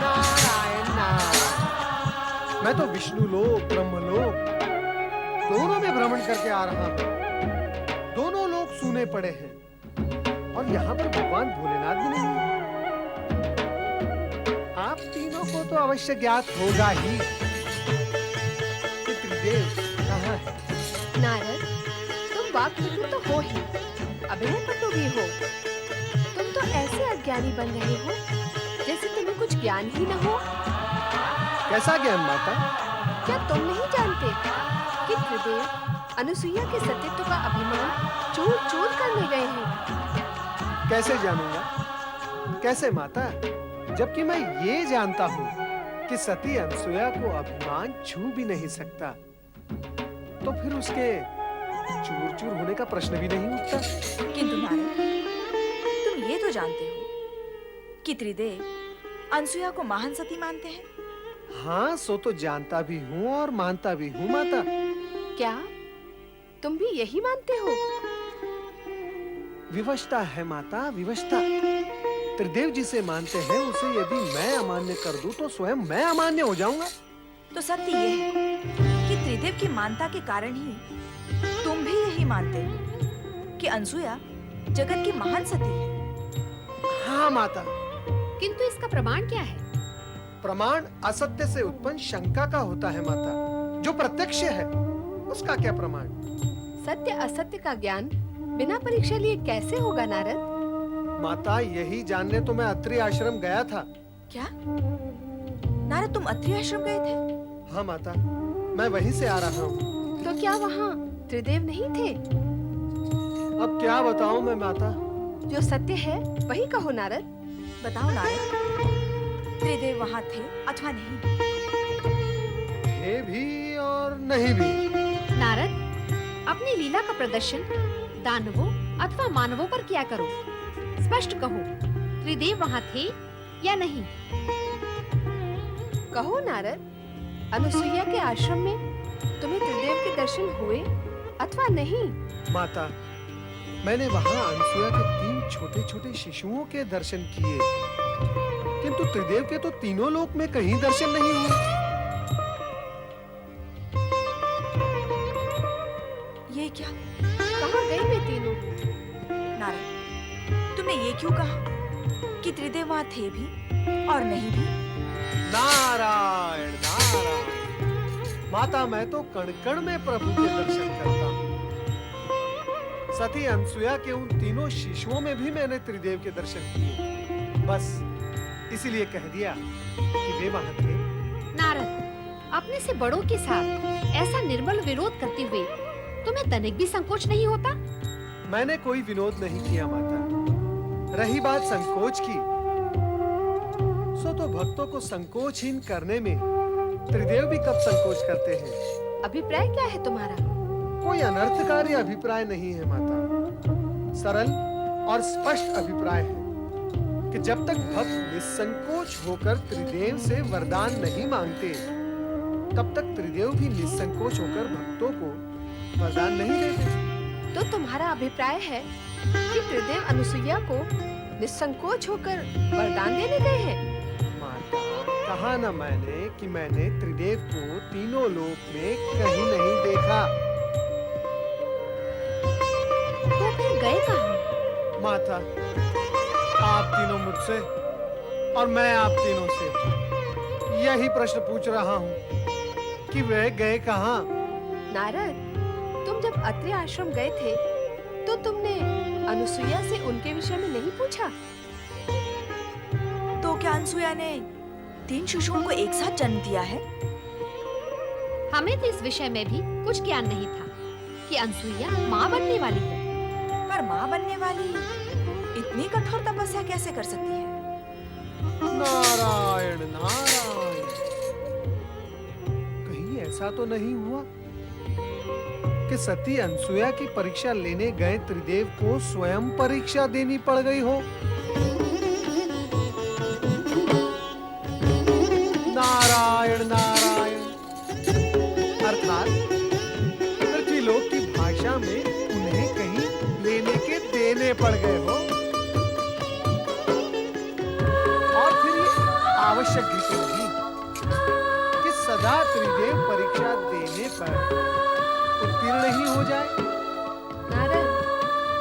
नारायण नारायण। मैं तो विष्णु लोक, ब्रह्म लोक दोनों में भ्रमण करके आ रहा हूँ। दोनों लोग सूने पड़े हैं और यहाँ पर भगवान भोलेनाथ भी नहीं है। आप तीनों को तो अवश्य ज्ञात होगा ही कि त्रिदेव कहाँ है। नारद, तुम वाक्पटु तो हो ही, अभिनय पटु भी हो। तुम तो ऐसे अज्ञानी बन रहे हो जैसे तुम्हें कुछ ज्ञान ही न हो। कैसा ज्ञान माता? क्या तुम नहीं जानते कि त्रिदेव अनुसुईया के सतीत्व का अभिमान चूर-चूर करने गए हैं? कैसे जानूंगा? कैसे माता? जबकि मैं ये जानता हूँ कि सती अनुसुईया को अभिमान छू भी नहीं सकता, तो फिर उसके चूर-चूर होने का प्रश्न भी नहीं उठता। किंतु नारद, तुम ये तो जानते हो कि त्रिदेव अनसुईया को महान सती मानते हैं। हाँ, सो तो जानता भी हूँ और मानता भी हूँ माता। क्या तुम भी यही मानते हो? विवशता है माता, विवशता। त्रिदेव जिसे मानते हैं उसे यदि मैं अमान्य कर दूं तो स्वयं मैं अमान्य हो जाऊंगा। तो सत्य ये है कि त्रिदेव की मानता के कारण ही तुम भी यही मानते हो कि अनसुईया जगत की महान सती है। हाँ माता। किंतु इसका प्रमाण क्या है? प्रमाण असत्य से उत्पन्न शंका का होता है माता। जो प्रत्यक्ष है उसका क्या प्रमाण? सत्य असत्य का ज्ञान बिना परीक्षा लिए कैसे होगा नारद? माता, यही जानने तो मैं अत्रि आश्रम गया था। क्या नारद, तुम अत्रि आश्रम गए थे? हाँ माता, मैं वहीं से आ रहा हूँ। तो क्या वहाँ त्रिदेव नहीं थे? अब क्या बताऊँ मैं माता? जो सत्य है वही कहो नारद। बताओ नारद, त्रिदेव वहाँ थे अथवा नहीं? थे भी और नहीं भी। नारद, अपनी लीला का प्रदर्शन दानवों अथवा मानवों पर किया करो। स्पष्ट कहो, त्रिदेव वहाँ थे या नहीं? कहो नारद, अनुसुईया के आश्रम में तुम्हें त्रिदेव के दर्शन हुए अथवा नहीं? माता, मैंने वहाँ अनसुईया के 3 छोटे-छोटे शिशुओं के दर्शन किए, किंतु त्रिदेव के तो तीनों लोक में कहीं दर्शन नहीं हुए। ये क्या? कहाँ गए वे तीनों? नारद, तुमने ये क्यों कहा कि त्रिदेव वहाँ थे भी और नहीं भी? नारायण नारायण। माता, मैं तो कण-कण में प्रभु के दर्शन करता हूँ। सती अनसुईया के उन तीनों शिशुओं में भी मैंने त्रिदेव के दर्शन किए। बस इसीलिए कह दिया कि वे वहाँ थे। नारद, अपने से बड़ों के साथ ऐसा निर्बल विरोध करते हुए तुम्हें तनिक भी संकोच नहीं होता? मैंने कोई विनोद नहीं किया माता। रही बात संकोच की, सो तो भक्तों को संकोचहीन करने में त्रिदेव भी कब संकोच करते हैं। अभिप्राय क्या है तुम्हारा? कोई अनर्थकारी अभिप्राय नहीं है माता। सरल और स्पष्ट अभिप्राय है कि जब तक भक्त निसंकोच होकर त्रिदेव से वरदान नहीं मांगते, तब तक त्रिदेव भी निसंकोच होकर भक्तों को वरदान नहीं देते। तो तुम्हारा अभिप्राय है कि त्रिदेव अनुसुईया को निसंकोच होकर वरदान देने गए हैं? माता, कहा न मैंने कि मैंने त्रिदेव को तीनों लोक में कहीं नहीं देखा। तो फिर गए कहाँ? माता, आप तीनों मुझसे और मैं आप तीनों से यही प्रश्न पूछ रहा हूँ कि वे गए कहाँ? नारद, तुम जब अत्रि आश्रम गए थे तो तुमने अनुसुईया से उनके विषय में नहीं पूछा? तो क्या क्या अनसुया ने 3 शिशुओं को एक साथ जन्म दिया है? हमें तो इस विषय में भी कुछ ज्ञान नहीं था कि अनसुईया माँ बनने वाली है। पर माँ बनने वाली इतनी कठोर तपस्या कैसे कर सकती है? नारायण नारायण, कहीं ऐसा तो नहीं हुआ कि सती अनसुया की परीक्षा लेने गए त्रिदेव को स्वयं परीक्षा देनी पड़ गई हो? नारायण नारायण, अर्थात पृथ्वीलोक की भाषा में उन्हें कहीं लेने के देने पड़ गए हो, और फिर ये आवश्यक भी तो नहीं कि सदा त्रिदेव परीक्षा देने पर उत्तीर्ण ही हो जाए। नारद,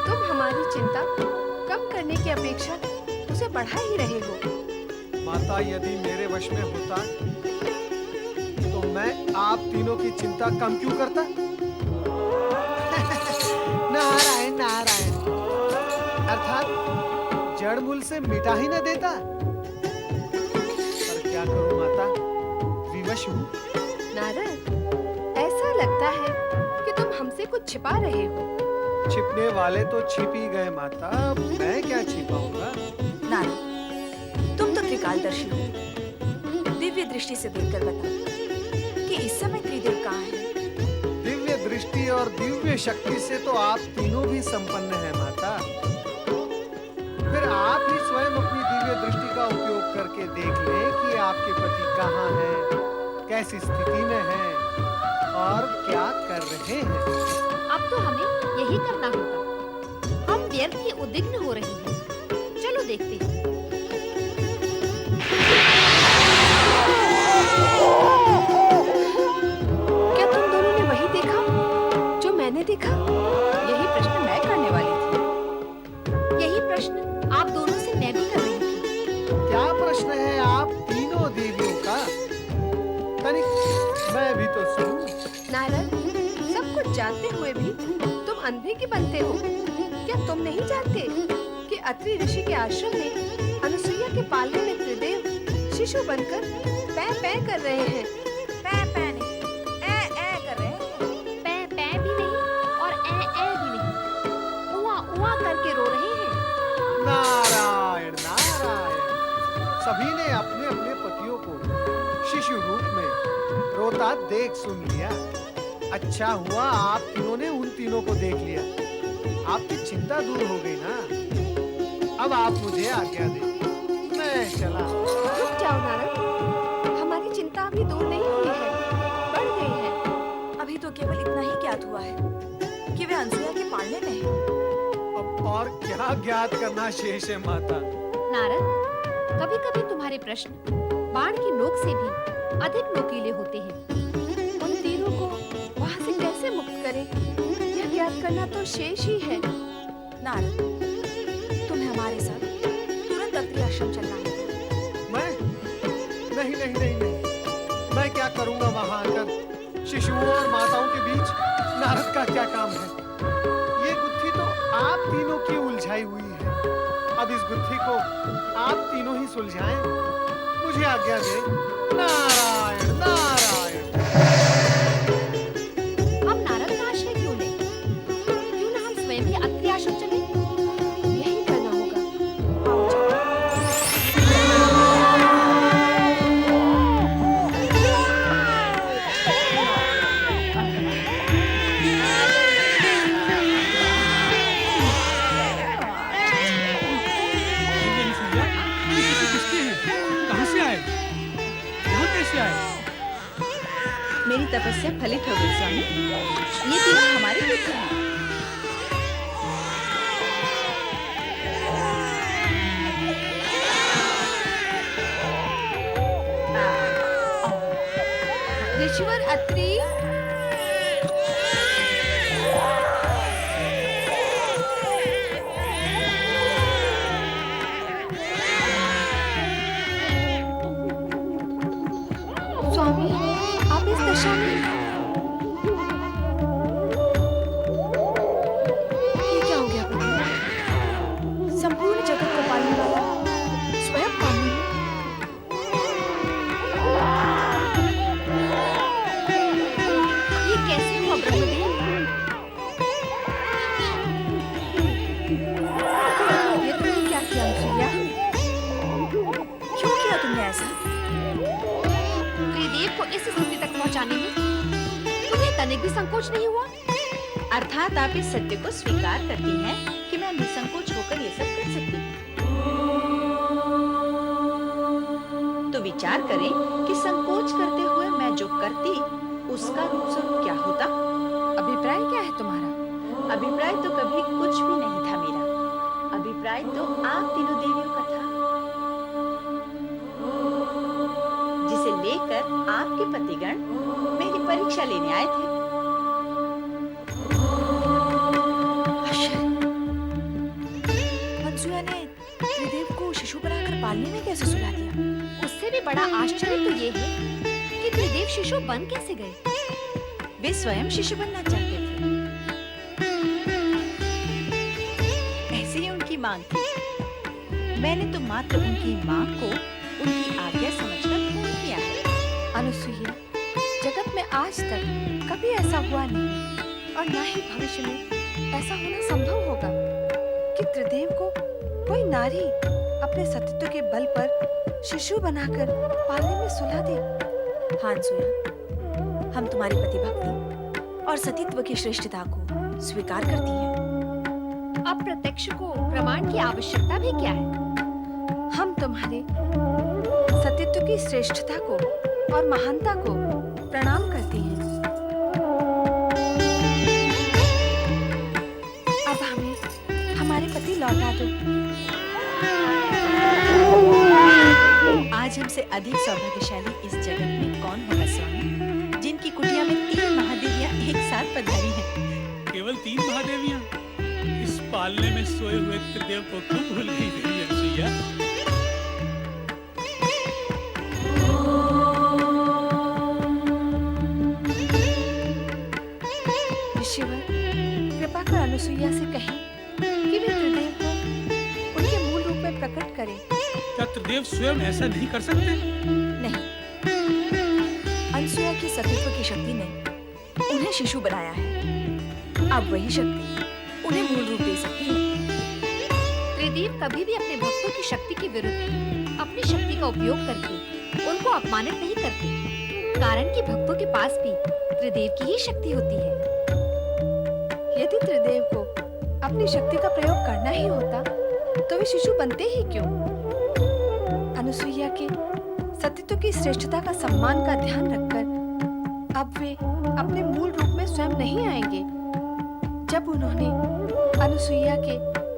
तुम हमारी चिंता कम करने की अपेक्षा उसे बढ़ा ही रहे हो। माता, यदि मेरे वश में होता तो मैं आप तीनों की चिंता कम क्यों करता? नारायण नारायण, अर्थात जड़ मूल से मिटा ही न देता। पर क्या करूं माता, विवश हूं। नारद, ऐसा लगता है कि तुम हमसे कुछ छिपा रहे हो। छिपने वाले तो छिप ही गए माता, अब मैं क्या छिपाऊंगा? नारद, तुम तो त्रिकालदर्शी हो। दिव्य दृष्टि से देखकर बता कि इस समय त्रिदेव कहाँ हैं? दिव्य दृष्टि और दिव्य शक्ति से तो आप तीनों भी संपन्न हैं माता। फिर आप ही स्वयं अपनी दिव्य दृष्टि का उपयोग करके देख लें कि आपके पति कहाँ हैं, कैसी स्थिति में हैं और क्या कर रहे हैं। अब तो हमें यही करना होगा। हम व्यर्थ ही उद्विग्न हो रहे हैं। चलो देखते हैं। क्या तुम दोनों ने वही देखा जो मैंने देखा? यही प्रश्न मैं करने वाली थी। यही प्रश्न आप दोनों से मैं भी कर रही थी। क्या प्रश्न है आप तीनों देवियों का? तनिक मैं भी तो सुनूं। नारद, सब कुछ जानते हुए भी तुम अंधे की बनते हो। क्या तुम नहीं जानते कि अत्रि ऋषि के आश्रम में अनुसुईया के पालने में त्रिदेव शिशु बनकर पै पै कर रहे हैं? पै पै नहीं, ए कर रहे हैं। पै पै भी नहीं और ए भी नहीं, उआ उआ करके रो रहे हैं। नारायण नारायण, सभी ने अपने अपने पतियों को शिशु रूप में रोता देख सुन लिया। अच्छा हुआ आप तीनों ने उन तीनों को देख लिया, आपकी चिंता दूर हो गई ना। अब आप मुझे आज्ञा दें, मैं चला। रुक जाओ नारद, हमारी चिंता अभी दूर नहीं हुई है, बढ़ गई है। अभी तो केवल इतना ही ज्ञात हुआ है कि वे अनसुया के पालने में हैं। अब और क्या ज्ञात करना शेष है माता? नारद, कभी-कभी तुम्हारे प्रश्न बाण की नोक से भी अधिक नोकीले होते हैं। उन तीनों को वहाँ से कैसे मुक्त करें, यह ज्ञात करना तो शेष ही है। नारद, तुम्हें हमारे साथ तुरंत अत्रि आश्रम चलना होगा। मैं नहीं नहीं नहीं नहीं, मैं क्या करूंगा वहां आकर? शिशुओं और माताओं के बीच नारद का क्या काम है? ये गुत्थी तो आप तीनों की उलझाई हुई है। अब इस गुत्थी को आप तीनों ही सुलझाएं। मुझे आज्ञा दें। नारायण नारायण। हम नारद का आश्रय क्यों लें? क्यों ना हम स्वयं ही अत्रि आश्रम चलें? यही करना होगा। आओ चलो। देवी अनुसुईया, ये शिशु किसके हैं? कहाँ से आए? यहाँ कैसे आए? मेरी तपस्या फलित हो गई स्वामी। ये तीनों हमारे पुत्र हैं। ऋषिवर अत्रि, स्वामी, आप इस दशा में? ये क्या हो गया प्रभु? संपूर्ण जगत को पालने वाला स्वयं पालने में त्रिदेव को इस स्थिति तक पहुंचाने में तुम्हें तनिक भी संकोच नहीं हुआ? अर्थात आप इस सत्य को स्वीकार करती हैं कि मैं निसंकोच होकर ये सब कर सकती हूँ। तो विचार करें कि संकोच करते हुए मैं जो करती उसका रूप स्वरूप क्या होता। अभिप्राय क्या है तुम्हारा? अभिप्राय तो कभी कुछ भी नहीं था मेरा। अभिप्राय तो आप तीनों देवियों का था, जिसे लेकर आपके पतिगण मेरी परीक्षा लेने आए थे। अनसुया ने त्रिदेव को शिशु बनाकर पालने में कैसे सुला दिया? उससे भी बड़ा आश्चर्य तो ये है कि त्रिदेव शिशु बन कैसे गए? वे स्वयं शिशु बनना चाहते थे, ऐसी ही उनकी मांग थी। मैंने तो मात्र उनकी मांग को उनकी आज्ञा समझकर पूर्ण किया है। अनुसुईया, जगत में आज तक कभी ऐसा हुआ नहीं और ना ही भविष्य में ऐसा होना संभव होगा कि त्रिदेव को कोई नारी अपने सतीत्व के बल पर शिशु बनाकर पालने में सुला दे। हाँ अनसुया, हम तुम्हारी पतिभक्ति और सतीत्व की श्रेष्ठता को स्वीकार करती हैं। अब प्रत्यक्ष को प्रमाण की आवश्यकता भी क्या है? हम तुम्हारे सतीत्व की श्रेष्ठता को और महानता को प्रणाम करती हैं। अब हमें हमारे पति लौटा दो। आज हमसे अधिक सौभाग्यशाली इस जगत में कौन होगा स्वामी, जिनकी कुटिया में 3 महादेवियां एक साथ पधारी हैं। केवल 3 महादेवियां? इस पालने में सोए हुए त्रिदेव को क्यों भूल गई देवी अनसुईया? ऋषिवर, कृपा कर अनुसुईया से कहें कि वे त्रिदेव को उनके मूल रूप में प्रकट करें। क्या त्रिदेव स्वयं ऐसा नहीं कर सकते? नहीं, अनसुया की सतीत्व की शक्ति ने उन्हें शिशु बनाया है। अब वही शक्ति उन्हें मूल रूप दे सकती है। त्रिदेव कभी भी अपने भक्तों की शक्ति के विरुद्ध अपनी शक्ति का उपयोग करके उनको अपमानित नहीं करते, कारण कि भक्तों के पास भी त्रिदेव की ही शक्ति होती है। यदि त्रिदेव को अपनी शक्ति का प्रयोग करना ही होता तो वे शिशु बनते ही क्यों? अनुसुईया के सतीत्व की श्रेष्ठता का सम्मान का ध्यान रखकर अब वे अपने मूल रूप में स्वयं नहीं आएंगे। जब उन्होंने अनुसुईया के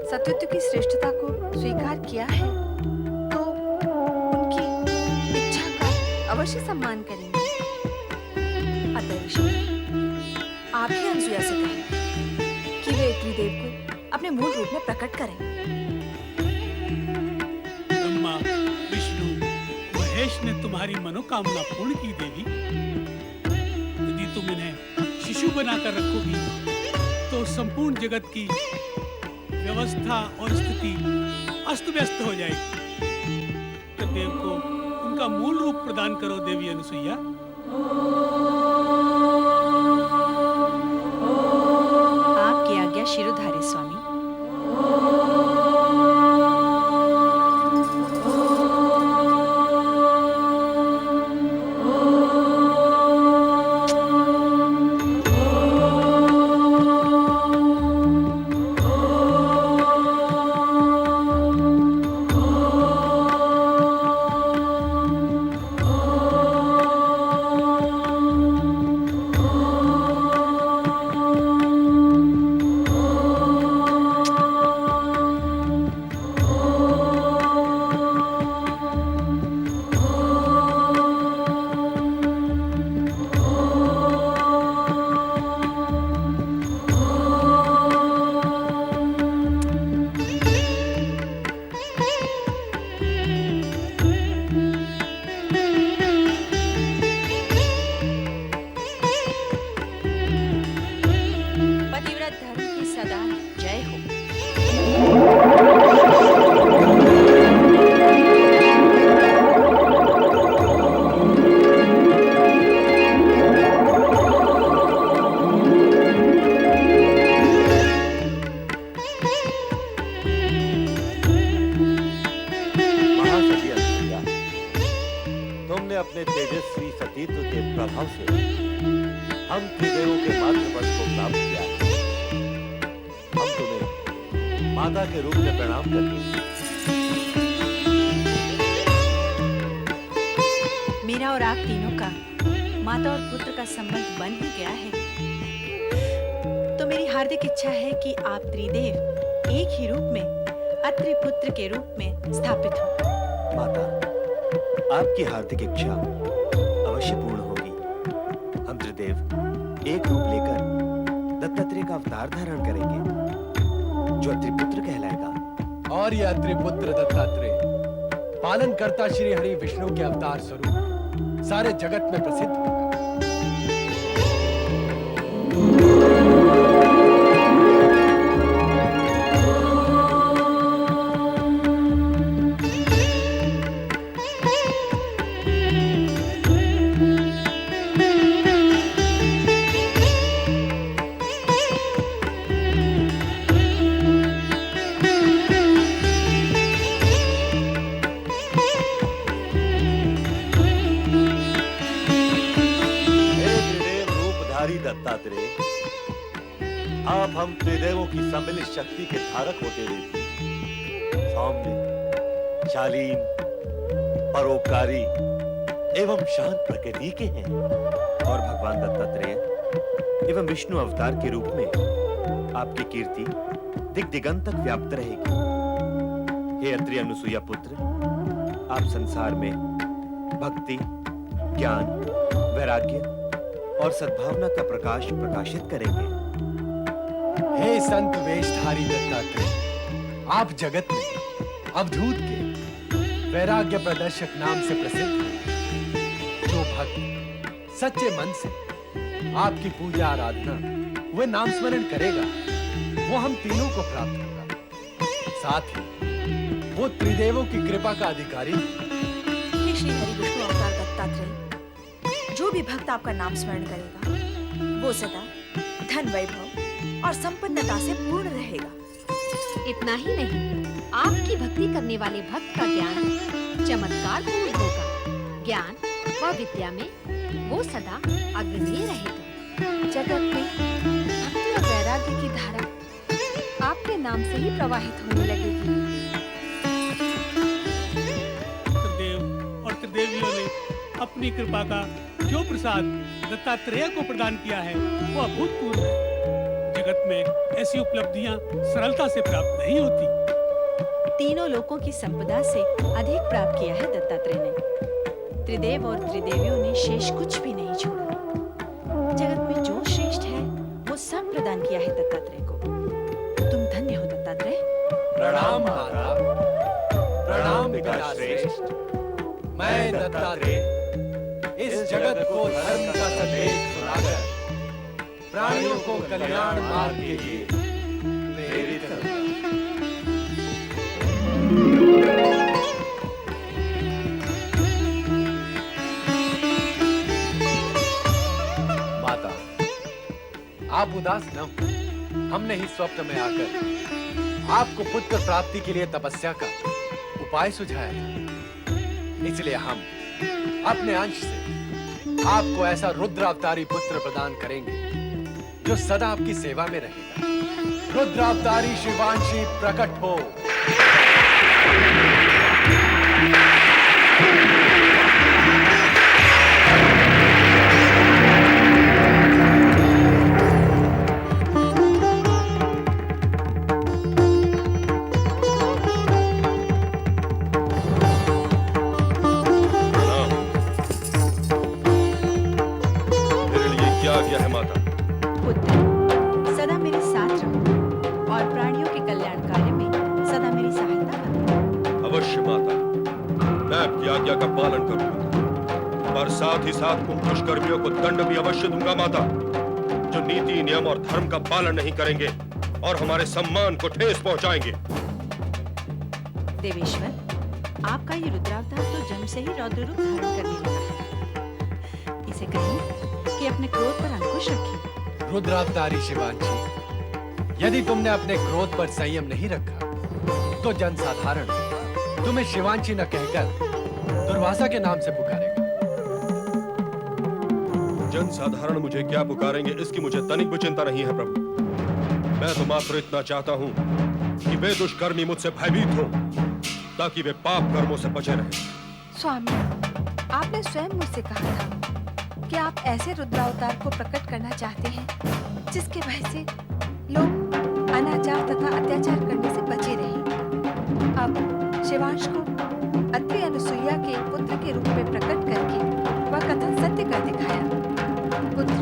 सतीत्व की श्रेष्ठता को स्वीकार किया है तो उनकी इच्छा का अवश्य सम्मान करेंगे। अतः ऋषि, आप ही अनसुया से कहें कि वे त्रिदेव को अपने मूल रूप में प्रकट करें। ब्रह्मा, विष्णु, महेश ने तुम्हारी मनोकामना पूर्ण की देवी। यदि तुम इन्हें शिशु बनाकर रखोगी तो संपूर्ण जगत की व्यवस्था और स्थिति अस्त व्यस्त हो जाएगी। तो देव को उनका मूल रूप प्रदान करो देवी अनसुईया। आपकी आज्ञा शिरोधार्य स्वामी। तुमने अपने तेजस्वी सतीत्व के प्रभाव से हम त्रिदेवों के मातृपद को प्राप्त किया है। हम तुम्हें माता के रूप में प्रणाम करते हैं। मेरा और आप तीनों का माता और पुत्र का संबंध बन ही गया है, तो मेरी हार्दिक इच्छा है कि आप त्रिदेव एक ही रूप में अत्रि पुत्र के रूप में स्थापित हो। माता, आपकी हार्दिक इच्छा अवश्य पूर्ण होगी। हम त्रिदेव एक रूप लेकर दत्तात्रेय का अवतार धारण करेंगे, जो अत्रिपुत्र कहलाएगा। और यह अत्रिपुत्र दत्तात्रेय पालनकर्ता श्री हरि विष्णु के अवतार स्वरूप सारे जगत में प्रसिद्ध होगा। दत्तात्रेय, आप हम त्रिदेवों की सम्मिलित शक्ति के धारक होते हुए सौम्य, शालीन, परोपकारी एवं शांत प्रकृति के हैं। और भगवान दत्तात्रेय एवं विष्णु अवतार के रूप में आपकी कीर्ति दिग दिगंत तक व्याप्त रहेगी। हे अत्रि अनुसुईया पुत्र, आप संसार में भक्ति, ज्ञान, वैराग्य और सद्भावना का प्रकाश प्रकाशित करेंगे। हे संत वेशधारी दत्तात्रेय, आप जगत में अवधूत के वैराग्य प्रदर्शक नाम से प्रसिद्ध हैं। जो भक्त सच्चे मन से आपकी पूजा आराधना व नाम स्मरण करेगा, वो हम तीनों को प्राप्त होगा। साथ ही वो त्रिदेवों की कृपा का अधिकारी। हे श्री हरि विष्णु अवतार दत्तात्रेय, जो भी भक्त आपका नाम स्मरण करेगा, वो सदा धन, वैभव और संपन्नता से पूर्ण रहेगा। इतना ही नहीं, आपकी भक्ति करने वाले भक्त का ज्ञान चमत्कार पूर्ण होगा। ज्ञान व विद्या में वो सदा अग्रणी रहेगा। जगत में भक्ति और वैराग्य की धारा आपके नाम से ही प्रवाहित होने लगेगी। त्रिदेव और त्रिदेवियों ने अपनी कृपा का जो प्रसाद दत्तात्रेय को प्रदान किया है, वो अभूतपूर्व है। जगत में ऐसी उपलब्धियां सरलता से प्राप्त नहीं होती। तीनों लोकों की संपदा से अधिक प्राप्त किया है दत्तात्रेय ने। त्रिदेव और त्रिदेवियों ने शेष कुछ भी नहीं छोड़ा। जगत में जो श्रेष्ठ है, वो सब प्रदान किया है दत्तात्रेय को। तुम धन्य हो दत्तात्रेय। प्रणाम माता, प्रणाम पिता श्रेष्ठ। मैं दत्तात्रेय इस जगत को धर्म का संदेश सुनाकर प्राणियों को कल्याण मार्ग के लिए प्रेरित करूंगा। माता, आप उदास न हो। हमने ही स्वप्न में आकर आपको पुत्र प्राप्ति के लिए तपस्या का उपाय सुझाया था। इसलिए हम अपने अंश से आपको ऐसा रुद्र अवतारी पुत्र प्रदान करेंगे जो सदा आपकी सेवा में रहेगा। रुद्र अवतारी शिवांशी प्रकट हो। आज्ञा का पालन करूंगा, और साथ ही साथ उन दुष्कर्मियों को दंड भी अवश्य दूंगा माता, जो नीति, नियम और धर्म का पालन नहीं करेंगे और हमारे सम्मान को ठेस पहुंचाएंगे। देवेश्वर, आपका ये रुद्रावतार तो जन्म से ही रौद्र रूप धारण करने लगा है। इसे कहिए कि अपने क्रोध पर अंकुश रखिए। रुद्रावतारी शिवांशी, यदि तुमने अपने क्रोध पर संयम नहीं रखा, तो जनसाधारण तुम्हें शिवांशी न कहकर दुर्वासा के नाम से पुकारेगा। जनसाधारण मुझे क्या पुकारेंगे इसकी मुझे तनिक भी चिंता नहीं है प्रभु। मैं तो मात्र इतना चाहता हूँ कि वे दुष्कर्मी मुझसे भयभीत हो, ताकि वे पाप कर्मों से बचे रहें। स्वामी, आपने स्वयं मुझसे कहा था कि आप ऐसे रुद्रावतार को प्रकट करना चाहते हैं जिसके भय से लोग अनाचार तथा अत्याचार करने से बचे रहें। अब शिवांश को अत्रि अनुसुईया के पुत्र के रूप में प्रकट करके वह कथन सत्य कर दिखाया। पुत्र,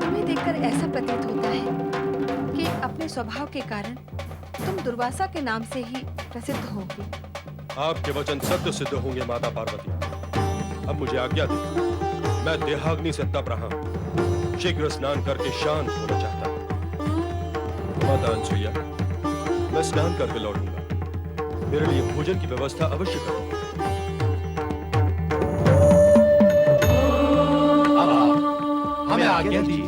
तुम्हें देखकर ऐसा प्रतीत होता है कि अपने स्वभाव के कारण तुम दुर्वासा के नाम से ही प्रसिद्ध होगे। आपके वचन सत्य सिद्ध होंगे माता पार्वती। अब मुझे आज्ञा दे, मैं देहाग्नि से तप रहा हूँ, शीघ्र स्नान करके शांत होना चाहता हूँ। माता अनुसुईया, मैं स्नान करके लौटूंगा, मेरे लिए भोजन की व्यवस्था अवश्य करो। अब आप हमें आज्ञा दी।